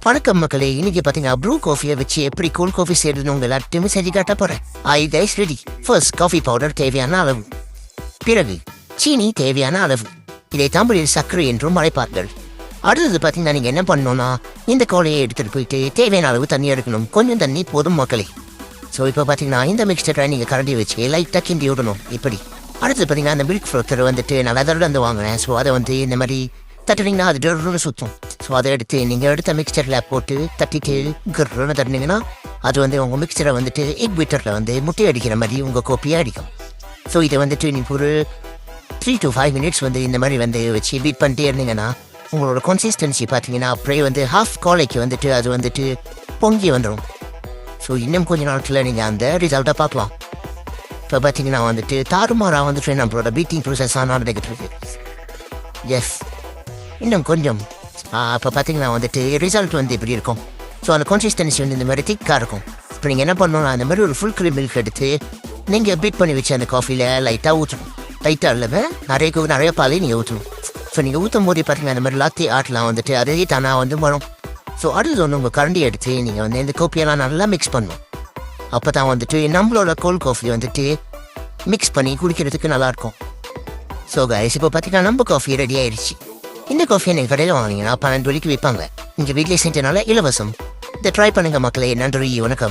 வணக்கம் மக்களே, இன்னைக்கு பார்த்தீங்கன்னா ப்ரூ காஃபியை வச்சு எப்படி கூல் காஃபி செய்யறதுன்னு உங்க எல்லாத்தையுமே செஞ்சு காட்ட போறேன். Hi guys ready. First coffee powder தேவையான அளவு, பிறகு சீனி தேவையான அளவு, இதை தமிழில் சர்க்கரை என்றும் அழைப்பார்கள். அடுத்தது பார்த்தீங்கன்னா நீங்கள் என்ன பண்ணணும்னா இந்த கோலையை எடுத்துகிட்டு போயிட்டு தேவையான அளவு தண்ணி எடுக்கணும். கொஞ்சம் தண்ணி போதும் மக்களே. ஸோ இப்போ பார்த்தீங்கன்னா இந்த மிக்சரை நீங்கள் கரண்டி வச்சு லைட்டாக கிண்டி விடணும் இப்படி. அடுத்தது பார்த்தீங்கன்னா அந்த மில்க் ஃப்ரோத்தர் வந்துட்டு நான் வெதரோட வந்து வாங்கினேன். ஸோ அதை வந்து இந்த மாதிரி தட்டுனீங்கன்னா அது டொருன்னு சுற்றும். ஸோ அதை எடுத்து நீங்கள் எடுத்த மிக்சரில் போட்டு தட்டிட்டு கருன்னு தட்டினீங்கன்னா அது வந்து உங்கள் மிக்சரை வந்துட்டு எக் பீட்டரில் வந்து முட்டை அடிக்கிற மாதிரி உங்கள் கோப்பியாக அடிக்கும். ஸோ இதை வந்துட்டு நீங்கள் ஒரு 3 to 5 minutes வந்து இந்த மாதிரி வந்து வச்சு பீட் பண்ணிட்டே இருந்தீங்கன்னா உங்களோட கன்சிஸ்டன்சி பார்த்தீங்கன்னா அப்படியே வந்து ஹாஃப் கோலைக்கு வந்துட்டு அது வந்துட்டு பொங்கி வந்துடும். ஸோ இன்னும் கொஞ்ச நாட்களில் நீங்கள் அந்த ரிசல்ட்டை பார்க்கலாம். இப்போ பார்த்தீங்கன்னா வந்துட்டு தாறுமாறாக வந்துட்டு நம்மளோட பீட்டிங் ப்ரோசஸ்ஸாக நடந்துக்கிட்டு இருக்கு. எஸ், இன்னும் கொஞ்சம் இப்போ பார்த்தீங்கன்னா வந்துட்டு ரிசல்ட் வந்து இப்படி இருக்கும். ஸோ அந்த கன்சிஸ்டன்சி வந்து இந்த மாதிரி திக்காக இருக்கும். இப்போ நீங்கள் என்ன பண்ணணும்னா அந்த மாதிரி ஒரு ஃபுல் க்ரீம் மில்க் எடுத்து நீங்கள் பீட் பண்ணி வச்சு அந்த காஃபியில் லைட்டாக ஊற்றணும். லைட்டாக இல்லாமல் நிறைய பாலையும் நீங்கள் ஊற்றணும். ஸோ நீங்கள் ஊற்றும் போது பார்த்தீங்கன்னா அந்த மாதிரி லாத்தி ஆட்டெலாம் வந்துட்டு அதே தானாக வந்து வரும். ஸோ அடுத்தது வந்து உங்கள் கரண்டி எடுத்து நீங்கள் வந்து இந்த காஃபியெல்லாம் நல்லா மிக்ஸ் பண்ணணும். அப்போ தான் வந்துட்டு நம்மளோட கோல்ட் காஃபி வந்துட்டு மிக்ஸ் பண்ணி குடிக்கிறதுக்கு நல்லாயிருக்கும். ஸோ கைஸ், இப்போ பார்த்தீங்கன்னா நம்ம காஃபி ரெடி ஆயிடுச்சு. இந்த காஃபியை நீங்கள் கடையில் வாங்கினீங்கன்னா 12 ரூபாய்க்கு விற்பாங்க. இங்கே வீட்டிலே செஞ்சனால இலவசம். இதை ட்ரை பண்ணுங்கள் மக்களே. நன்றி, வணக்கம்.